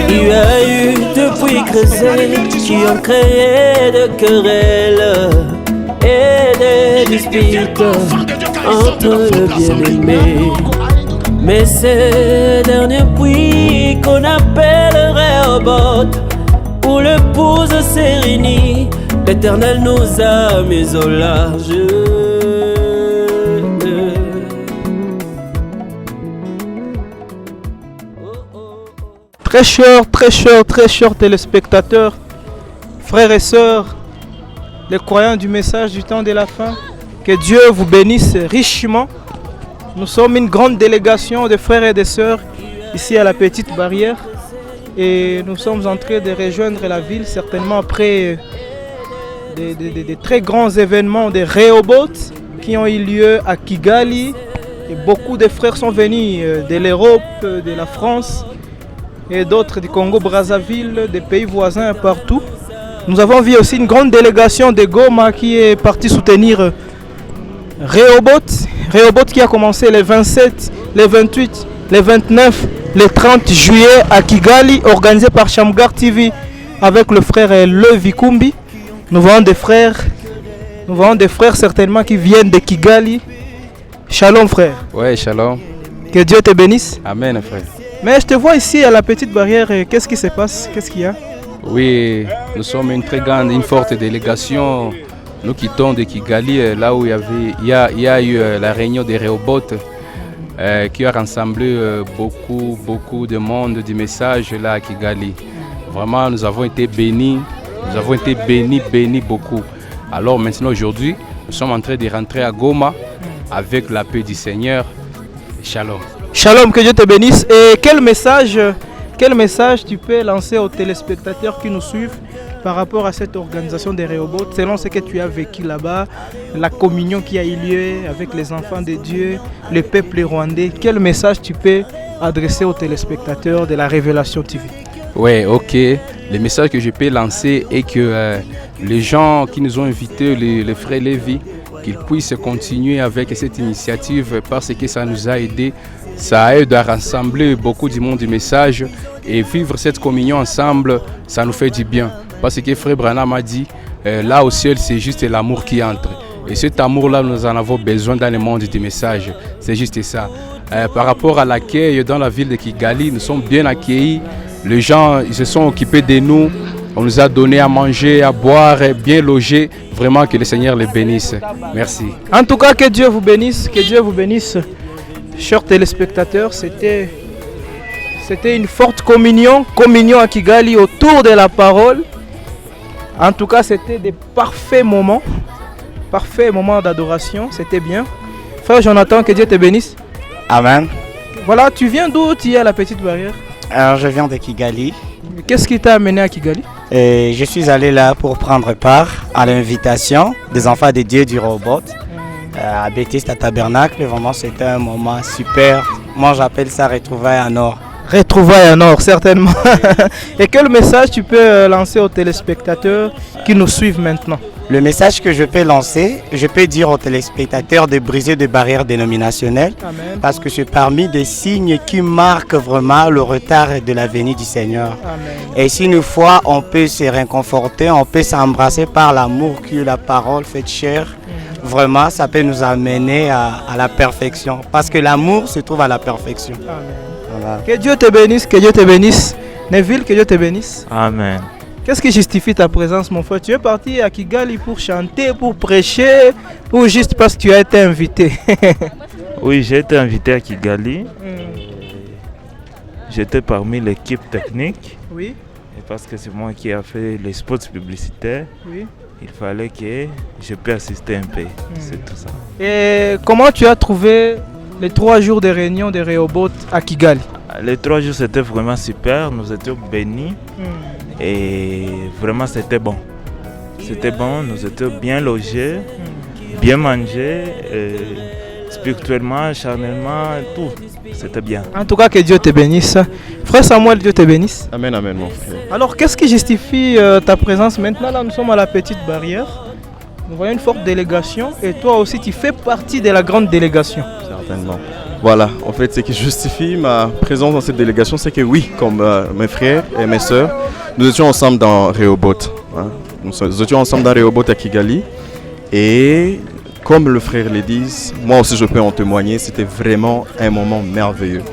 Il y a eu depuis Creuset qui ont créé de querelles et des disputes entre le bien-aimé. Mais ces derniers puits qu'on appellerait Rehoboth, où l'épouse s'est réunie, l'Éternel nous a mis au large. Très chers téléspectateurs, frères et sœurs, les croyants du message du temps de la fin, que Dieu vous bénisse richement. Nous sommes une grande délégation de frères et de sœurs ici à la Petite Barrière et nous sommes en train de rejoindre la ville certainement après des très grands événements de Rehoboth qui ont eu lieu à Kigali. Et beaucoup de frères sont venus de l'Europe, de la France et d'autres du Congo-Brazzaville, des pays voisins partout. Nous avons vu aussi une grande délégation de Goma qui est partie soutenir Rehoboth. Rehoboth qui a commencé le 27, le 28, le 29, le 30 juillet à Kigali, organisé par Shamgar TV avec le frère Levi Kumbi. Nous voyons des frères certainement qui viennent de Kigali. Shalom frère. Ouais, shalom. Que Dieu te bénisse. Amen frère. Mais je te vois ici à la Petite Barrière, qu'est-ce qui se passe? Qu'est-ce qu'il y a? Oui, nous sommes une forte délégation. Nous quittons de Kigali, là où il y a eu la réunion des Rehoboth qui a rassemblé beaucoup de monde du message là à Kigali. Vraiment, nous avons été bénis beaucoup. Alors maintenant, aujourd'hui, nous sommes en train de rentrer à Goma avec la paix du Seigneur. Shalom. Shalom, que Dieu te bénisse. Et quel message tu peux lancer aux téléspectateurs qui nous suivent par rapport à cette organisation des Rehoboth, selon ce que tu as vécu là-bas, la communion qui a eu lieu avec les enfants de Dieu, le peuple rwandais? Quel message tu peux adresser aux téléspectateurs de la Révélation TV? Oui, ok. Le message que je peux lancer est que les gens qui nous ont invités, les frères Lévi, qu'ils puissent continuer avec cette initiative parce que ça nous a aidés. Ça aide à rassembler beaucoup du monde du message et vivre cette communion ensemble, ça nous fait du bien. Parce que Frère Branham a dit, là au ciel, c'est juste l'amour qui entre. Et cet amour-là, nous en avons besoin dans le monde du message. C'est juste ça. Par rapport à l'accueil dans la ville de Kigali, nous sommes bien accueillis. Les gens ils se sont occupés de nous. On nous a donné à manger, à boire, bien loger. Vraiment que le Seigneur les bénisse. Merci. En tout cas, que Dieu vous bénisse. Que Dieu vous bénisse. Chers téléspectateurs, c'était une forte communion à Kigali autour de la parole. En tout cas, c'était des parfaits moments d'adoration, c'était bien. Frère Jonathan, que Dieu te bénisse. Amen. Voilà, tu viens d'où tu es à la Petite Barrière? Alors, je viens de Kigali. Qu'est-ce qui t'a amené à Kigali? Et je suis allé là pour prendre part à l'invitation des enfants de Dieu du Rehoboth. À Baptiste à Tabernacle, vraiment c'était un moment super. Moi j'appelle ça retrouvailles en or. Retrouvailles en or, certainement. Et quel message tu peux lancer aux téléspectateurs qui nous suivent maintenant? Le message que je peux lancer, je peux dire aux téléspectateurs de briser des barrières dénominationnelles. Amen. Parce que c'est parmi des signes qui marquent vraiment le retard de la venue du Seigneur. Amen. Et si une fois on peut se réconforter, on peut s'embrasser par l'amour que la parole fait chair. Vraiment, ça peut nous amener à la perfection. Parce que l'amour se trouve à la perfection. Amen. Voilà. Que Dieu te bénisse, que Dieu te bénisse. Neville, que Dieu te bénisse. Amen. Qu'est-ce qui justifie ta présence, mon frère? Tu es parti à Kigali pour chanter, pour prêcher, ou juste parce que tu as été invité? Oui, j'ai été invité à Kigali. J'étais parmi l'équipe technique. Oui. Et parce que c'est moi qui ai fait les spots publicitaires. Oui. Il fallait que je puisse assister un peu, c'est tout ça. Et comment tu as trouvé les 3 jours de réunion de Rehoboth à Kigali? Les 3 jours c'était vraiment super, nous étions bénis et vraiment c'était bon. C'était bon, nous étions bien logés, bien mangés. spirituellement, charnellement, tout. C'était bien. En tout cas, que Dieu te bénisse. Frère Samuel, Dieu te bénisse. Amen, amen, mon frère. Alors, qu'est-ce qui justifie ta présence maintenant? Là, nous sommes à la petite barrière. Nous voyons une forte délégation et toi aussi, tu fais partie de la grande délégation. Certainement. Voilà, en fait, ce qui justifie ma présence dans cette délégation, c'est que oui, comme mes frères et mes sœurs, nous étions ensemble dans Rehoboth. Hein. Nous étions ensemble dans Rehoboth à Kigali. Et comme le frère le dit, moi aussi je peux en témoigner, c'était vraiment un moment merveilleux.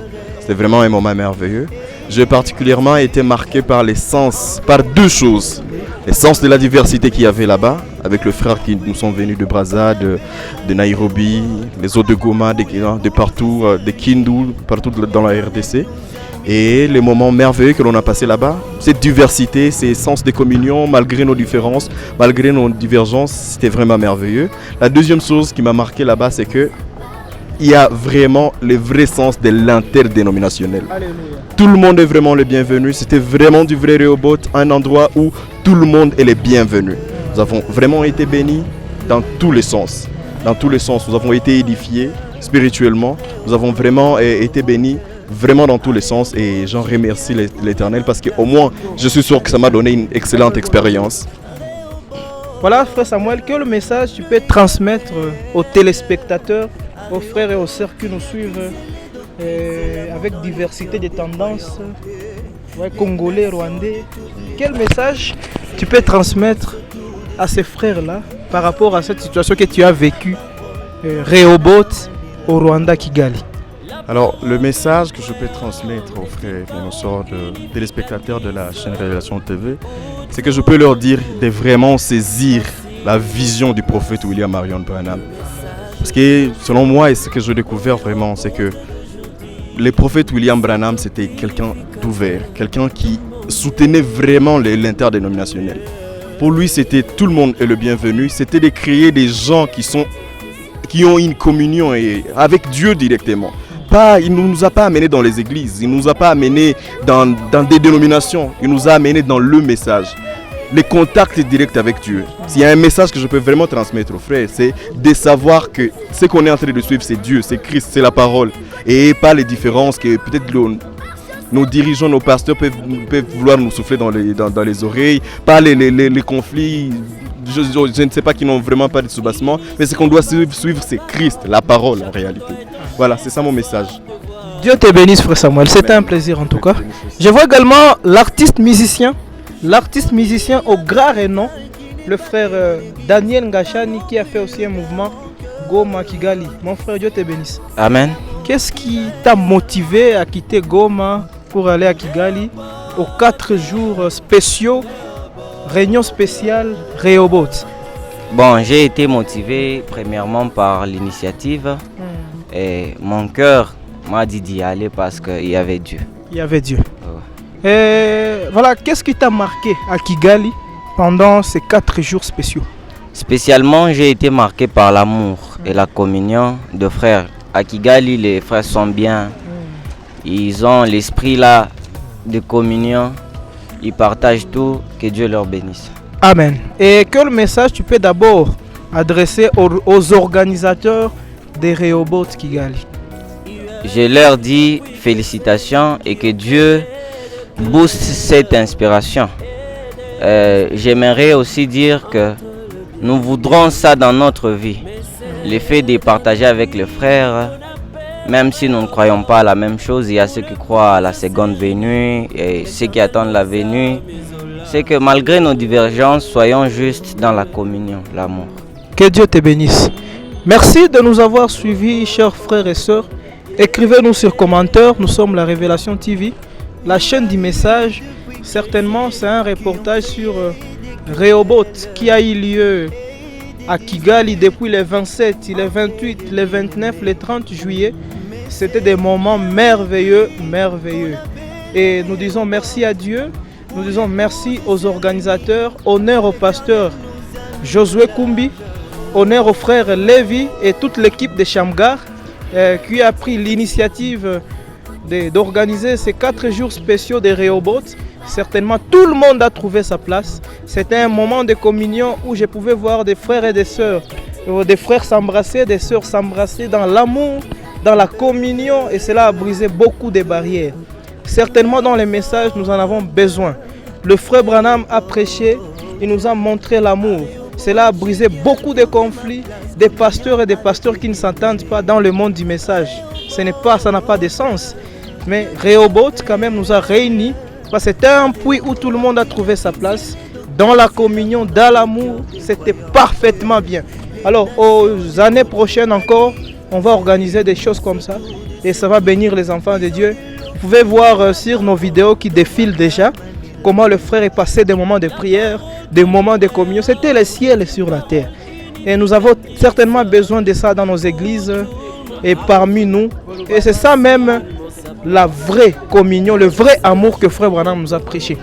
C'était vraiment un moment merveilleux. J'ai particulièrement été marqué par l'essence, par deux choses. L'essence de la diversité qu'il y avait là-bas, avec le frère qui nous sont venus de Brazza, de Nairobi, les autres de Goma, de partout, de Kindu, partout dans la RDC. Et les moments merveilleux que l'on a passés là-bas, cette diversité, ces sens de communion, malgré nos différences, malgré nos divergences, c'était vraiment merveilleux. La deuxième chose qui m'a marqué là-bas, c'est que il y a vraiment le vrai sens de l'interdénominationnel. Alléluia. Tout le monde est vraiment le bienvenu. C'était vraiment du vrai Rehoboth, un endroit où tout le monde est le bienvenu. Nous avons vraiment été bénis dans tous les sens. Dans tous les sens, nous avons été édifiés spirituellement. Nous avons vraiment été bénis vraiment dans tous les sens et j'en remercie l'Éternel parce qu'au moins je suis sûr que ça m'a donné une excellente expérience. Voilà, frère Samuel, quel message tu peux transmettre aux téléspectateurs, aux frères et aux sœurs qui nous suivent avec diversité de tendances, congolais, rwandais? Quel message tu peux transmettre à ces frères-là par rapport à cette situation que tu as vécue, Rehoboth au Rwanda, Kigali? Alors, le message que je peux transmettre aux frères et aux sœurs de téléspectateurs de la chaîne Révélation TV, c'est que je peux leur dire de vraiment saisir la vision du prophète William Marion Branham. Parce que, selon moi, et ce que j'ai découvert vraiment, c'est que le prophète William Branham, c'était quelqu'un d'ouvert, quelqu'un qui soutenait vraiment l'interdénominationnel. Pour lui, c'était tout le monde est le bienvenu, c'était de créer des gens qui ont une communion avec Dieu directement. Il ne nous a pas amenés dans les églises, il ne nous a pas amenés dans des dénominations, il nous a amenés dans le message. Les contacts directs avec Dieu. S'il y a un message que je peux vraiment transmettre aux frères, c'est de savoir que ce qu'on est en train de suivre, c'est Dieu, c'est Christ, c'est la parole. Et pas les différences que peut-être nos dirigeants, nos pasteurs peuvent vouloir nous souffler dans les oreilles, pas les conflits. Je ne sais pas qui n'ont vraiment pas de soubassement, mais ce qu'on doit suivre, c'est Christ, la parole en réalité. Voilà, c'est ça mon message. Dieu te bénisse, frère Samuel. C'était un plaisir en tout cas. Je vois également l'artiste musicien au grand renom, le frère Daniel Ngachani, qui a fait aussi un mouvement Goma Kigali. Mon frère, Dieu te bénisse. Amen. Qu'est-ce qui t'a motivé à quitter Goma pour aller à Kigali aux 4 jours spéciaux, réunion spéciale Rehoboth? Bon, j'ai été motivé premièrement par l'initiative et mon cœur m'a dit d'y aller parce qu'il y avait Dieu. Il y avait Dieu. Et voilà, qu'est-ce qui t'a marqué à Kigali pendant ces 4 jours spéciaux? Spécialement, j'ai été marqué par l'amour et la communion de frères. À Kigali, les frères sont bien. Ils ont l'esprit là de communion. Ils partagent tout. Que Dieu leur bénisse. Amen. Et quel message tu peux d'abord adresser aux organisateurs des Rehoboth Kigali? Je leur dis félicitations et que Dieu booste cette inspiration. J'aimerais aussi dire que nous voudrons ça dans notre vie. Le fait de partager avec les frères, même si nous ne croyons pas à la même chose, il y a ceux qui croient à la seconde venue et ceux qui attendent la venue. C'est que malgré nos divergences, soyons justes dans la communion, l'amour. Que Dieu te bénisse. Merci de nous avoir suivis, chers frères et sœurs. Écrivez-nous sur commentaire, nous sommes la Révélation TV, la chaîne du message. Certainement, c'est un reportage sur Rehoboth qui a eu lieu à Kigali depuis le 27, le 28, le 29, le 30 juillet. C'était des moments merveilleux, merveilleux. Et nous disons merci à Dieu, nous disons merci aux organisateurs, honneur au pasteur Josué Kumbi, honneur au frère Lévi et toute l'équipe de Shamgar qui a pris l'initiative d'organiser ces 4 jours spéciaux de Rehoboth. Certainement, tout le monde a trouvé sa place. C'était un moment de communion où je pouvais voir des frères et des sœurs des frères s'embrasser, des sœurs s'embrasser dans l'amour, dans la communion, et cela a brisé beaucoup de barrières. Certainement dans les messages, nous en avons besoin. Le frère Branham a prêché, il nous a montré l'amour. Cela a brisé beaucoup de conflits, des pasteurs et des pasteurs qui ne s'entendent pas dans le monde du message. Ça n'a pas de sens. Mais Rehoboth quand même nous a réunis, parce que c'était un puits où tout le monde a trouvé sa place. Dans la communion, dans l'amour, c'était parfaitement bien. Alors aux années prochaines encore, on va organiser des choses comme ça et ça va bénir les enfants de Dieu. Vous pouvez voir sur nos vidéos qui défilent déjà comment le frère est passé des moments de prière, des moments de communion. C'était le ciel sur la terre. Et nous avons certainement besoin de ça dans nos églises et parmi nous. Et c'est ça même la vraie communion, le vrai amour que frère Branham nous a prêché.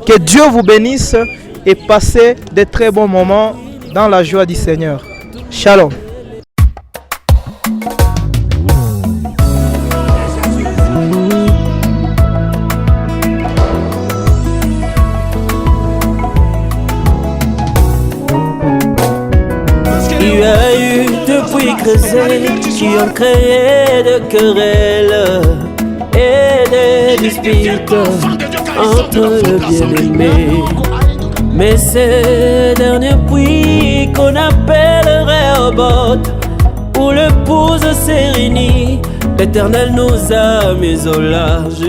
Que Dieu vous bénisse et passez de très bons moments dans la joie du Seigneur. Shalom. Il y a eu depuis creuser qui ont créé de querelles et des disputes entre le bien-aimé. Mais ces derniers puits qu'on appellerait Rehoboth, où l'épouse s'est réunie, l'Éternel nous a mis au large.